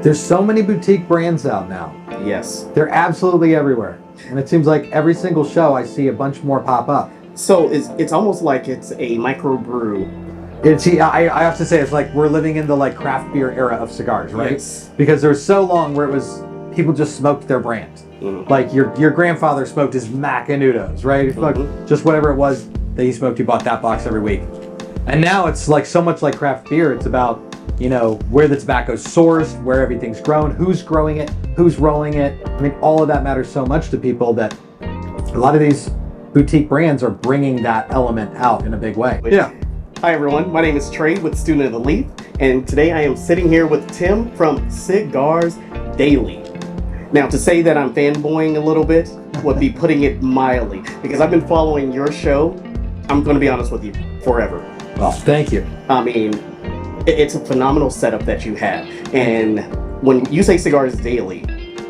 There's so many boutique brands out now. Yes. They're absolutely everywhere. And it seems like every single show I see a bunch more pop up. So it's almost like it's a microbrew. I have to say, it's like we're living in the like craft beer era of cigars, right? Yes. Because there was so long where it was people just smoked their brand. Mm-hmm. Like your grandfather smoked his Macanudos, right? He smoked just whatever it was that he smoked. He bought that box every week. And now it's like so much like craft beer. It's about, you know, where the tobacco's sourced, where everything's grown, who's growing it, who's rolling it. I mean, all of that matters so much to people that a lot of these boutique brands are bringing that element out in a big way. Yeah. Hi everyone, my name is Trey with Student of the Leaf, and today I am sitting here with Tim from Cigars Daily. Now, to say that I'm fanboying a little bit would be putting it mildly, because I've been following your show, I'm going to be honest with you, forever. Well, thank you. I mean, it's a phenomenal setup that you have, and when you say Cigars Daily,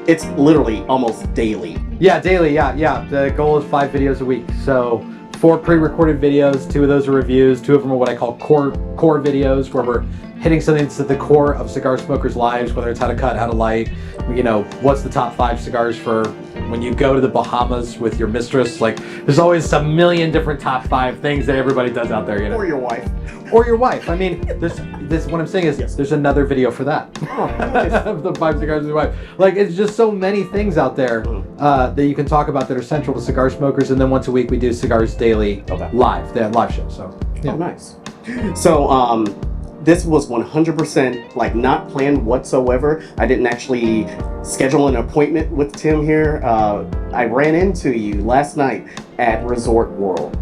it's literally almost daily. Yeah, daily, yeah. The goal is 5 videos a week, so 4 pre-recorded videos, 2 of those are reviews, 2 of them are what I call core videos, where we're hitting something that's at the core of cigar smokers' lives, whether it's how to cut, how to light, you know, what's the top 5 cigars for when you go to the Bahamas with your mistress. Like, there's always a million different top 5 things that everybody does out there, you know. Or your wife. Or your wife. I mean, what I'm saying is, yes, there's another video for that. Of the 5 cigars of your wife. Like, it's just so many things out there that you can talk about that are central to cigar smokers. And then once a week we do Cigars Daily live. They have live shows. So yeah. Oh, nice. So this was 100% like not planned whatsoever. I didn't actually schedule an appointment with Tim here. I ran into you last night at Resorts World,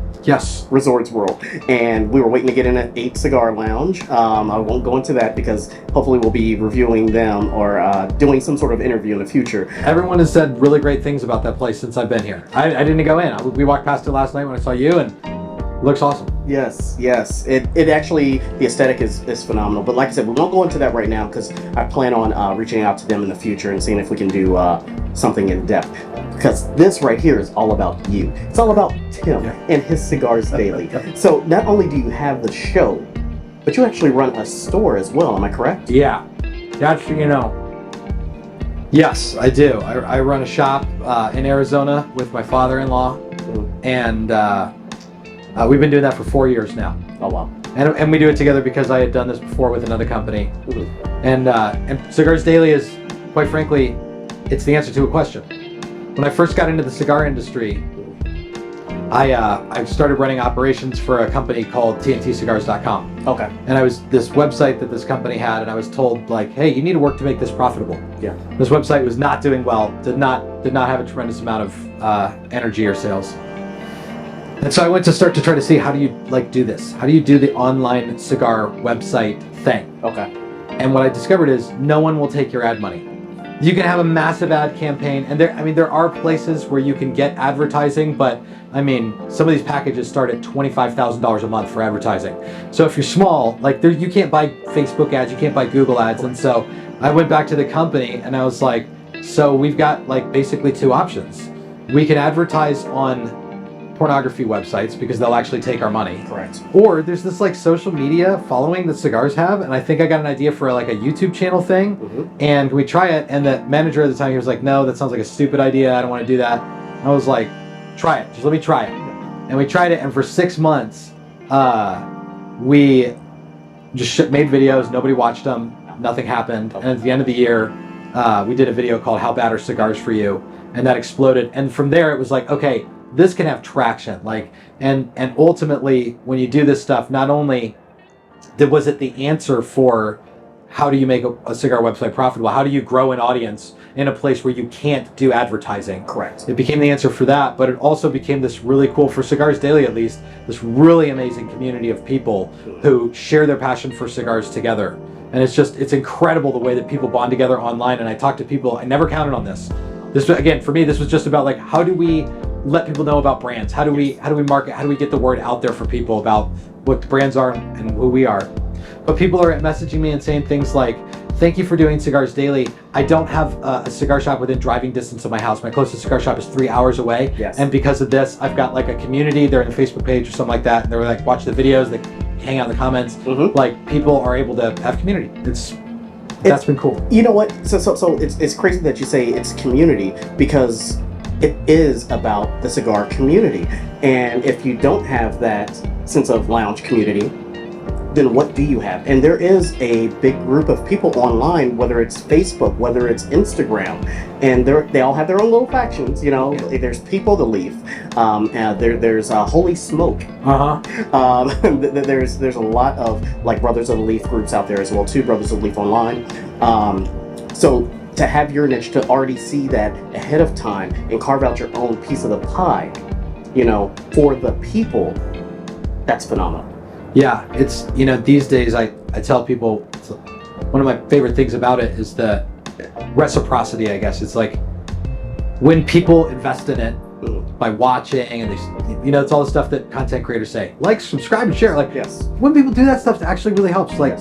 and we were waiting to get in at 8 Cigar Lounge. I won't go into that because hopefully we'll be reviewing them or doing some sort of interview in the future. Everyone has said really great things about that place since I've been here. I didn't go in. We walked past it last night when I saw you, and it looks awesome. Yes. It actually, the aesthetic is phenomenal. But like I said, we won't go into that right now because I plan on reaching out to them in the future and seeing if we can do something in depth. Because this right here is all about you. It's all about Tim and his Cigars Daily. So not only do you have the show, but you actually run a store as well. Am I correct? Yeah. That's, you know. Yes, I do. I run a shop in Arizona with my father-in-law, and we've been doing that for 4 years now. Oh wow! And we do it together because I had done this before with another company. And Cigars Daily is, quite frankly, it's the answer to a question. When I first got into the cigar industry, I started running operations for a company called TNTcigars.com. Okay. And I was this website that this company had, and I was told, like, hey, you need to work to make this profitable. Yeah. This website was not doing well, did not have a tremendous amount of energy or sales. And so I went to start to try to see, how do you do this? How do you do the online cigar website thing? Okay. And what I discovered is no one will take your ad money. You can have a massive ad campaign, and there are places where you can get advertising, but I mean, some of these packages start at $25,000 a month for advertising. So if you're small, like you can't buy Facebook ads, you can't buy Google ads. And so I went back to the company and I was like, so we've got like basically 2 options. We can advertise on pornography websites because they'll actually take our money. Correct. Or there's this like social media following that cigars have, and I think I got an idea for like a YouTube channel thing, and we try it, and the manager at the time, he was like, no, that sounds like a stupid idea, I don't want to do that. I was like, try it, just let me try it. And we tried it, and for 6 months we just made videos, nobody watched them, nothing happened. And at the end of the year we did a video called How Bad Are Cigars For You, and that exploded. And from there it was like, okay, this can have traction, like, and ultimately when you do this stuff, not only was it the answer for how do you make a cigar website profitable, how do you grow an audience in a place where you can't do advertising. Correct. It became the answer for that, but it also became this really cool, for Cigars Daily at least, this really amazing community of people who share their passion for cigars together. And it's incredible the way that people bond together online. And I talk to people, I never counted on this. This, again, for me, this was just about like, how do we let people know about brands? How do we market? How do we get the word out there for people about what the brands are and who we are? But people are messaging me and saying things like, thank you for doing Cigars Daily. I don't have a cigar shop within driving distance of my house. My closest cigar shop is 3 hours away. Yes. And because of this, I've got like a community. They're in a Facebook page or something like that. And they're like, watch the videos, they hang out in the comments. Like, people are able to have community. that's been cool. You know what? So it's crazy that you say it's community, because it is about the cigar community. And if you don't have that sense of lounge community, then what do you have? And there is a big group of people online, whether it's Facebook, whether it's Instagram, and they all have their own little factions. You know, there's People the Leaf, there's Holy Smoke. There's a lot of like Brothers of the Leaf groups out there as well too. Brothers of the Leaf online. So to have your niche, to already see that ahead of time and carve out your own piece of the pie, you know, for the people, that's phenomenal. Yeah, it's, you know, these days I tell people, one of my favorite things about it is the reciprocity, I guess. It's like when people invest in it by watching, and they, you know, it's all the stuff that content creators say, like, subscribe, and share. Like, when people do that stuff, it actually really helps. Like,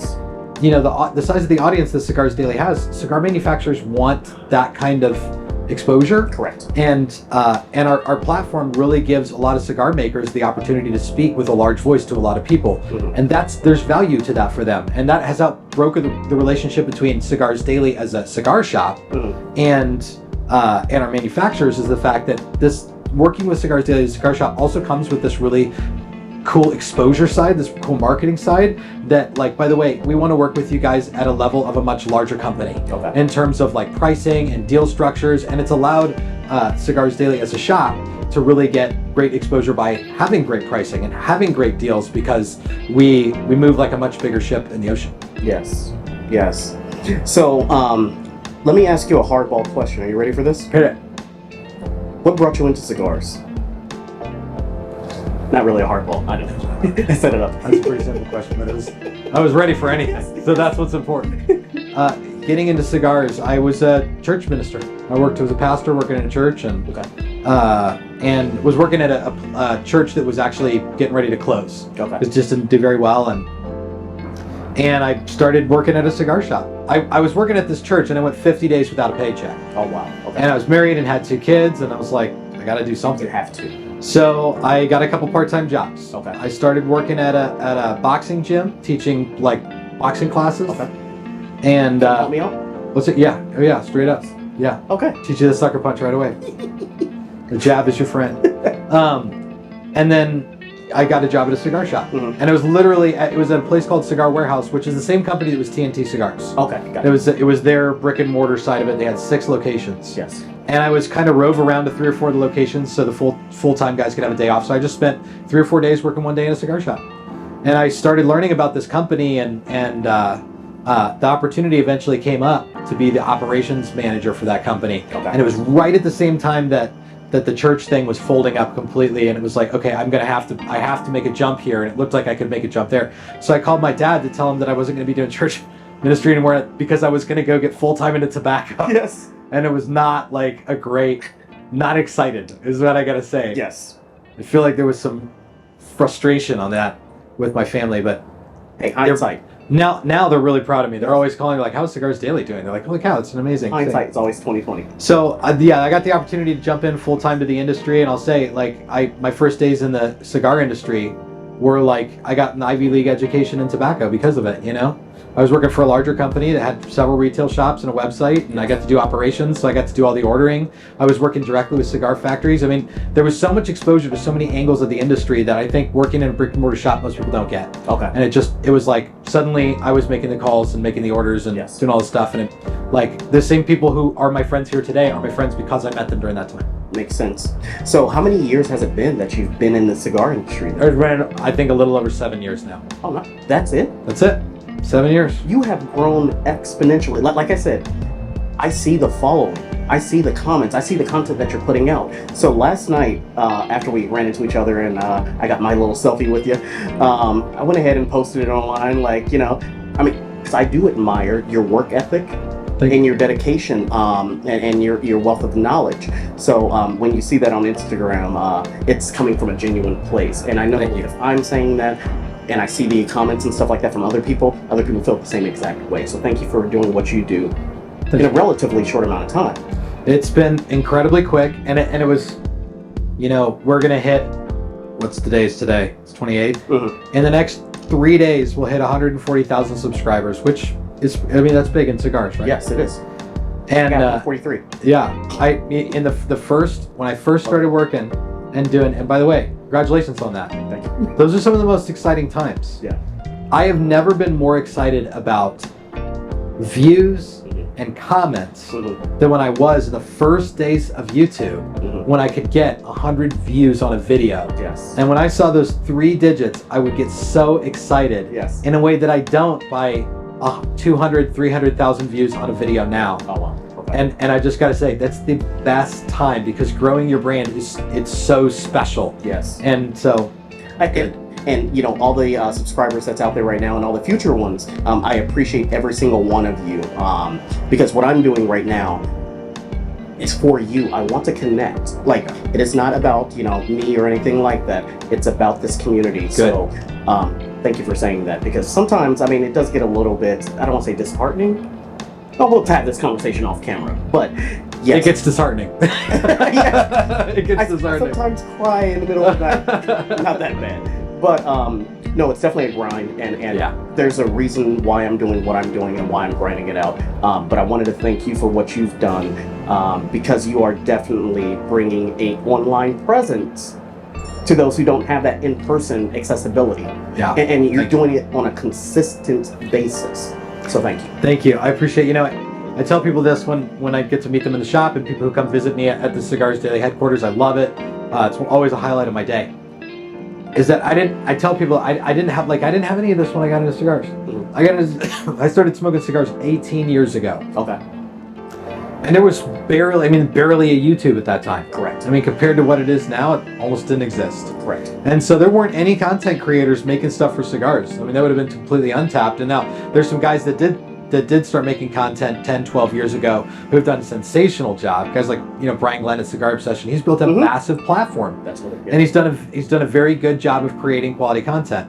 you know, the size of the audience that Cigars Daily has, cigar manufacturers want that kind of exposure. Correct. And our platform really gives a lot of cigar makers the opportunity to speak with a large voice to a lot of people. And there's value to that for them. And that has helped broker the relationship between Cigars Daily as a cigar shop and our manufacturers, is the fact that this working with Cigars Daily as a cigar shop also comes with this really cool exposure side, this cool marketing side that, like, by the way, we want to work with you guys at a level of a much larger company in terms of like pricing and deal structures, and it's allowed Cigars Daily as a shop to really get great exposure by having great pricing and having great deals, because we move like a much bigger ship in the ocean. Yes. So let me ask you a hardball question. Are you ready for this? Hit it. What brought you into cigars? Not really a hardball. I know. I set it up. That's a pretty simple question, but I was ready for anything. So that's what's important. Getting into cigars, I was a church minister. I worked as a pastor working in a church, and was working at a church that was actually getting ready to close. It just didn't do very well, and I started working at a cigar shop. I was working at this church, and I went 50 days without a paycheck. Oh wow. Okay. And I was married and had 2 kids, and I was like, I got to do something. You have to. So I got a couple part-time jobs. Okay. I started working at a boxing gym, teaching like boxing classes. Okay. And help me out? what's it? Yeah. Oh yeah. Straight up. Yeah. Okay. Teach you the sucker punch right away. The jab is your friend. And then I got a job at a cigar shop, and it was literally at a place called Cigar Warehouse, which is the same company that was TNT Cigars. Okay. Got it. It was their brick and mortar side of it. They had 6 locations. Yes. And I was kind of rove around to 3 or 4 of the locations so the full-time guys could have a day off. So I just spent 3 or 4 days working one day in a cigar shop. And I started learning about this company, and the opportunity eventually came up to be the operations manager for that company. Okay. And it was right at the same time that the church thing was folding up completely, and it was like, okay, I have to make a jump here, and it looked like I could make a jump there. So I called my dad to tell him that I wasn't going to be doing church ministry anymore because I was going to go get full-time into tobacco. Yes. And it was not like not excited, is what I gotta say. Yes. I feel like there was some frustration on that with my family, but hey, hindsight. Now they're really proud of me. They're always calling like, how's Cigars Daily doing? They're like, holy cow, it's an amazing Hindsight thing. is always 20/20. So yeah, I got the opportunity to jump in full time to the industry, and I'll say, like, my first days in the cigar industry were like, I got an Ivy League education in tobacco because of it, you know? I was working for a larger company that had several retail shops and a website, and I got to do operations, so I got to do all the ordering. I was working directly with cigar factories. I mean, there was so much exposure to so many angles of the industry that I think working in a brick and mortar shop, most people don't get. Okay. And it was like, suddenly I was making the calls and making the orders and doing all this stuff, and like, the same people who are my friends here today are my friends because I met them during that time. Makes sense. So how many years has it been that you've been in the cigar industry? It's been, I think, a little over 7 years now. Oh, no. That's it? That's it. 7 years. You have grown exponentially. Like I said, I see the following. I see the comments. I see the content that you're putting out. So last night, after we ran into each other and I got my little selfie with you, I went ahead and posted it online. Like, you know, I mean, because I do admire your work ethic and your dedication and your wealth of knowledge. So when you see that on Instagram, it's coming from a genuine place. And I know if I'm saying that, and I see the comments and stuff like that from other people feel the same exact way. So thank you for doing what you do in a relatively short amount of time. It's been incredibly quick, and it was, you know, we're gonna hit, what's today's today? It's 28th. In the next 3 days, we'll hit 140,000 subscribers, which I mean, that's big in cigars, right? Yes, it is. And 43. yeah, when I first started working and doing, and by the way, congratulations on that. Thank you. Those are some of the most exciting times. Yeah. I have never been more excited about views and comments than when I was in the first days of YouTube, when I could get 100 views on a video. Yes. And when I saw those 3 digits, I would get so excited. Yes. In a way that I don't by 200, 300,000 views on a video now. Oh wow. Okay. And I just got to say, that's the best time, because growing your brand it's so special. Yes. And so, and you know, all the subscribers that's out there right now and all the future ones, I appreciate every single one of you, because what I'm doing right now is for you. I want to connect. Like, it is not about, you know, me or anything like that. It's about this community. Good. So thank you for saying that, because sometimes, I mean, it does get a little bit, I don't want to say disheartening. Oh, we'll have this conversation off camera, but yes. it gets disheartening. Yeah. It gets disheartening. I sometimes cry in the middle of the night. Not that bad. But no, it's definitely a grind, and yeah. There's a reason why I'm doing what I'm doing and why I'm grinding it out. But I wanted to thank you for what you've done, because you are definitely bringing a online presence to those who don't have that in-person accessibility. Yeah. And you're doing it on a consistent basis. So thank you. Thank you. I appreciate, you know, I tell people this when I get to meet them in the shop, and people who come visit me at the Cigars Daily headquarters. I love it. It's always a highlight of my day. Is that I tell people I didn't have any of this when I got into cigars. I started smoking cigars 18 years ago. Okay. And there was barely a YouTube at that time. Correct. I mean, compared to what it is now, it almost didn't exist. Correct. And so there weren't any content creators making stuff for cigars. I mean, that would have been completely untapped. And now there's some guys that did start making content 10, 12 years ago who have done a sensational job. Guys like, you know, Brian Glenn at Cigar Obsession. He's built a massive platform. That's what it is. And he's done a very good job of creating quality content.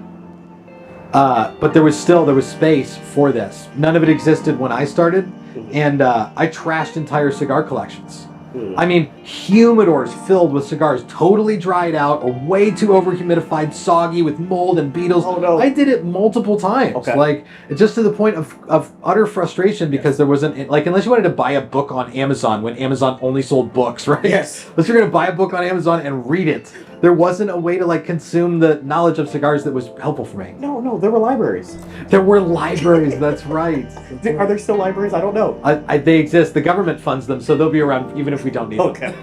But there was space for this. None of it existed when I started. And I trashed entire cigar collections. I mean, humidors filled with cigars, totally dried out, or way too over-humidified, soggy with mold and beetles. Oh, no. I did it multiple times. Okay. Like, just to the point of utter frustration, because there wasn't, like, unless you wanted to buy a book on Amazon when Amazon only sold books, right? Yes. Unless you're going to buy a book on Amazon and read it. There wasn't a way to, like, consume the knowledge of cigars that was helpful for me. No, there were libraries. There were libraries, that's right. Are there still libraries? I don't know. They exist. The government funds them, so they'll be around even if we don't need them. Okay.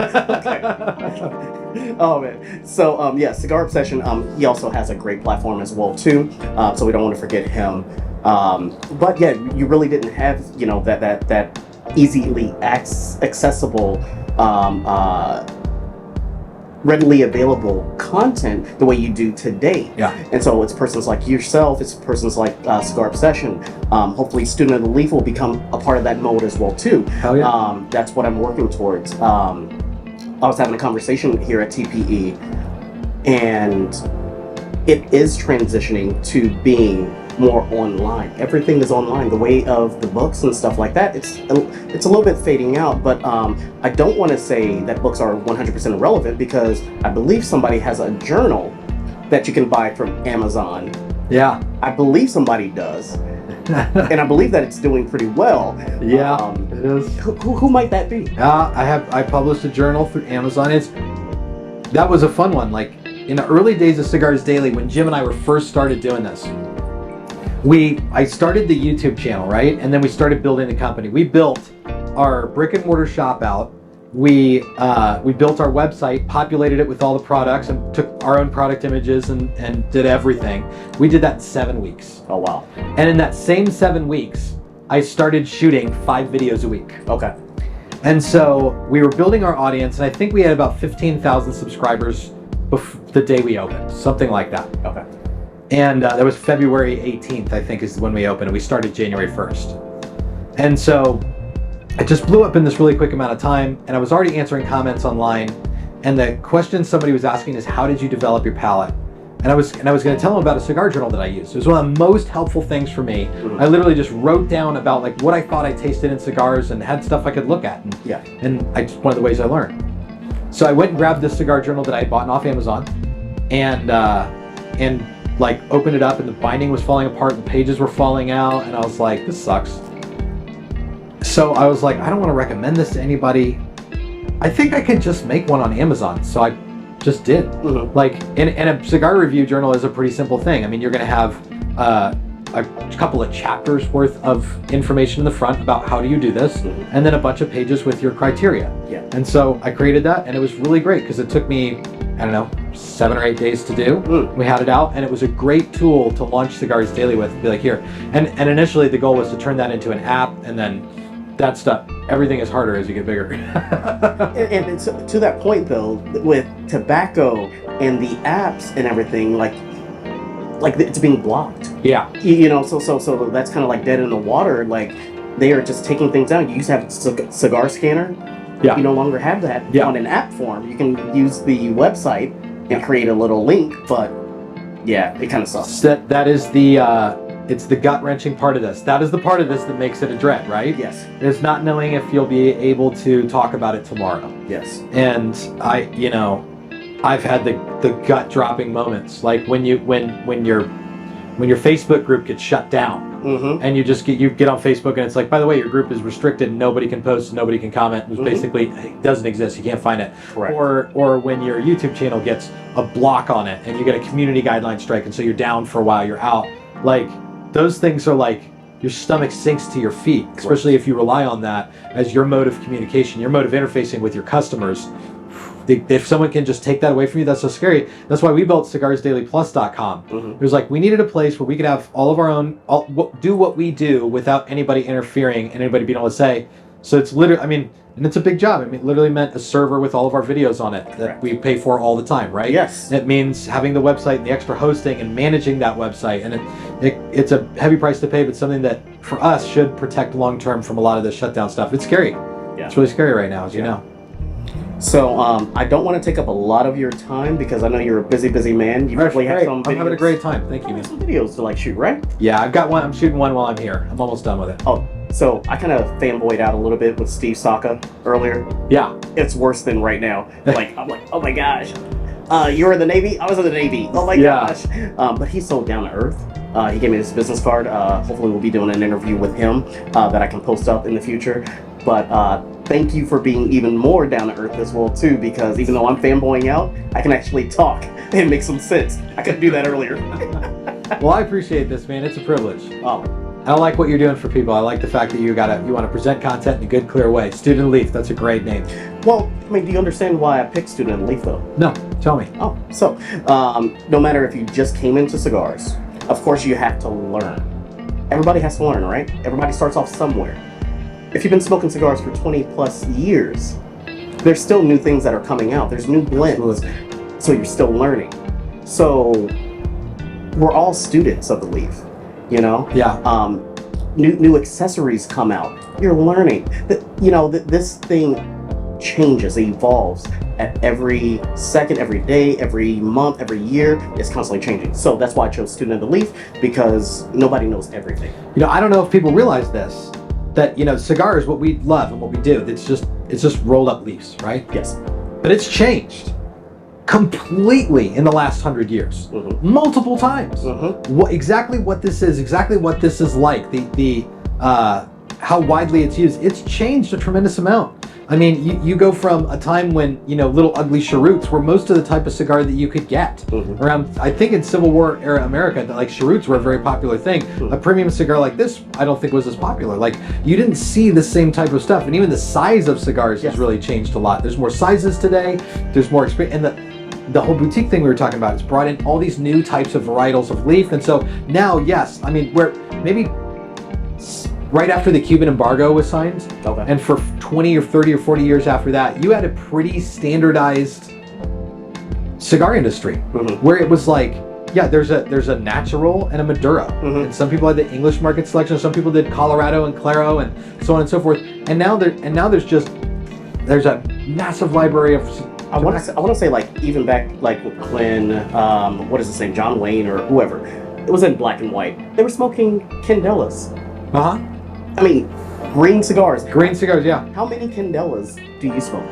Oh man. So yeah, Cigar Obsession. He also has a great platform as well too. So we don't want to forget him. But yeah, you really didn't have, you know, that easily accessible, readily available content the way you do today. Yeah. And so it's persons like yourself, it's persons like Cigar Obsession. Hopefully Student of the Leaf will become a part of that mode as well too. Hell yeah. That's what I'm working towards. I was having a conversation here at TPE, and it is transitioning to being more online. Everything is online. The way of the books and stuff like that, it's a little bit fading out, but I don't want to say that books are 100% irrelevant, because I believe somebody has a journal that you can buy from Amazon. Yeah. I believe somebody does. And I believe that it's doing pretty well. Yeah, it is. Who might that be? I published a journal through Amazon. That was a fun one. Like, in the early days of Cigars Daily, when Jim and I were first started doing this, I started the YouTube channel, right? And then we started building the company. We built our brick and mortar shop out. We built our website, populated it with all the products, and took our own product images and did everything. We did that in 7 weeks. Oh wow. And in that same 7 weeks, I started shooting 5 videos a week. Okay. And so we were building our audience, and I think we had about 15,000 subscribers the day we opened, something like that. Okay. And that was February 18th, I think, is when we opened, and we started January 1st. And so it just blew up in this really quick amount of time, and I was already answering comments online, and the question somebody was asking is, how did you develop your palate? And I was going to tell them about a cigar journal that I used. It was one of the most helpful things for me. I literally just wrote down about like what I thought I tasted in cigars and had stuff I could look at. And one of the ways I learned. So I went and grabbed this cigar journal that I had bought off Amazon, and like opened it up and the binding was falling apart, the pages were falling out, and I was like, this sucks. So I was like, I don't want to recommend this to anybody. I think I could just make one on Amazon. So I just did. Like, and a cigar review journal is a pretty simple thing. I mean, you're going to have a couple of chapters worth of information in the front about how do you do this, and then a bunch of pages with your criteria. And so I created that, and it was really great because it took me, I don't know, 7 or 8 days to do. We had it out, and it was a great tool to launch Cigars Daily with. Be like, here. And initially the goal was to turn that into an app, and then that stuff, everything is harder as you get bigger. and to that point though, with tobacco and the apps and everything, like it's being blocked. Yeah. You know, so that's kind of like dead in the water. Like, they are just taking things down. You used to have a cigar scanner. Yeah. You no longer have that on an app form. You can use the website and create a little link, but yeah, it kind of sucks. That is the it's the gut-wrenching part of this. That is the part of this that makes it a dread, right? Yes. It's not knowing if you'll be able to talk about it tomorrow. Yes. And I've had the gut-dropping moments, like when your Facebook group gets shut down, and you get on Facebook and it's like, by the way, your group is restricted, nobody can post, nobody can comment. It's basically, it doesn't exist, you can't find it. Correct. Or when your YouTube channel gets a block on it and you get a community guideline strike, and so you're down for a while, you're out. Like, those things are like, your stomach sinks to your feet, especially if you rely on that as your mode of communication, your mode of interfacing with your customers. If someone can just take that away from you, that's so scary. That's why we built cigarsdailyplus.com. It was like, we needed a place where we could have all of our own, do what we do without anybody interfering and anybody being able to say. So it's literally, I mean, and it's a big job. I mean, it literally meant a server with all of our videos on it that we pay for all the time, right? Yes. It means having the website and the extra hosting and managing that website. And it's a heavy price to pay, but something that for us should protect long-term from a lot of the shutdown stuff. It's scary. Yeah. It's really scary right now, as you know. So I don't want to take up a lot of your time because I know you're a busy man. You probably have some videos. I'm having a great time. Thank you, man. Some videos to like shoot, right? Yeah, I've got one. I'm shooting one while I'm here. I'm almost done with it. Oh, so I kind of fanboyed out a little bit with Steve Saka earlier. Yeah. It's worse than right now. I'm like, oh my gosh. You were in the Navy? I was in the Navy. Oh my gosh. But he's so down to earth. He gave me his business card. Hopefully we'll be doing an interview with him that I can post up in the future. But thank you for being even more down to earth as well too, because even though I'm fanboying out, I can actually talk and make some sense. I couldn't do that earlier. Well, I appreciate this, man. It's a privilege. Oh. I like what you're doing for people. I like the fact that you want to present content in a good, clear way. Student Leaf, that's a great name. Well, I mean, do you understand why I picked Student Leaf though? No, tell me. Oh, so no matter if you just came into cigars, of course you have to learn. Everybody has to learn, right? Everybody starts off somewhere. If you've been smoking cigars for 20 plus years, there's still new things that are coming out. There's new blends. Absolutely. So you're still learning. So we're all students of the leaf, you know? Yeah. New accessories come out. You're learning. This thing changes, it evolves at every second, every day, every month, every year. It's constantly changing. So that's why I chose Student of the Leaf, because nobody knows everything. I don't know if people realize this, that cigars, what we love and what we do, it's just rolled up leaves, right? Yes. But it's changed completely in the last 100 years, multiple times. Exactly what this is like, the how widely it's used, it's changed a tremendous amount. I mean, you go from a time when, little ugly cheroots were most of the type of cigar that you could get. Around, I think in Civil War era America, like cheroots were a very popular thing. A premium cigar like this, I don't think was as popular. Like, you didn't see the same type of stuff. And even the size of cigars has really changed a lot. There's more sizes today, there's more experience. And the whole boutique thing we were talking about has brought in all these new types of varietals of leaf. And so now, yes, I mean, we're maybe right after the Cuban embargo was signed, and for 20 or 30 or 40 years after that, you had a pretty standardized cigar industry where it was like, yeah, there's a natural and a Maduro, and some people had the English market selection, some people did Colorado and Claro, and so on and so forth. And now there's a massive library of. I want to say like even back like when what is his name, John Wayne or whoever, it was in black and white. They were smoking Candelas. I mean, Green cigars. Green cigars, yeah. How many candelas do you smoke?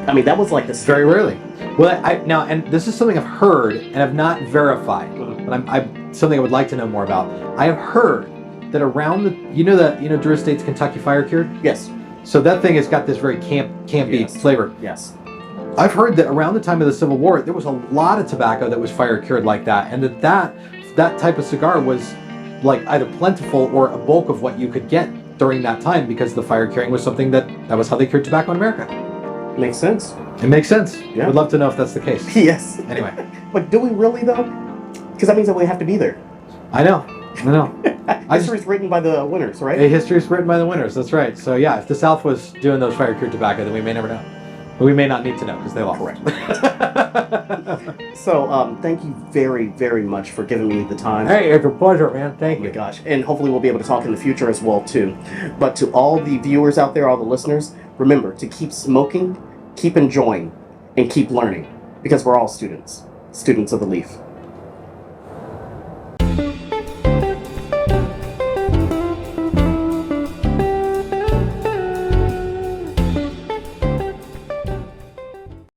I mean, that was like the Very rarely. Well, now, and this is something I've heard and have not verified, but I'm something I would like to know more about. I have heard that around Drew Estate's Kentucky Fire Cured? Yes. So that thing has got this very campy flavor. Yes. I've heard that around the time of the Civil War, there was a lot of tobacco that was fire cured like that, and that type of cigar was like either plentiful or a bulk of what you could get during that time, because the fire curing was something that was how they cured tobacco in America. Makes sense. It makes sense. Yeah. Would love to know if that's the case. Yes. Anyway. But do we really though? Because that means that we have to be there. I know. History's written by the winners, right? History's written by the winners. That's right. So yeah, if the South was doing those fire cured tobacco, then we may never know. But we may not need to know because they lost. Correct. So thank you very, very much for giving me the time. Hey, it's a pleasure, man. Thank you. Oh my gosh. And hopefully we'll be able to talk in the future as well too. But to all the viewers out there, all the listeners, remember to keep smoking, keep enjoying, and keep learning, because we're all students of the leaf.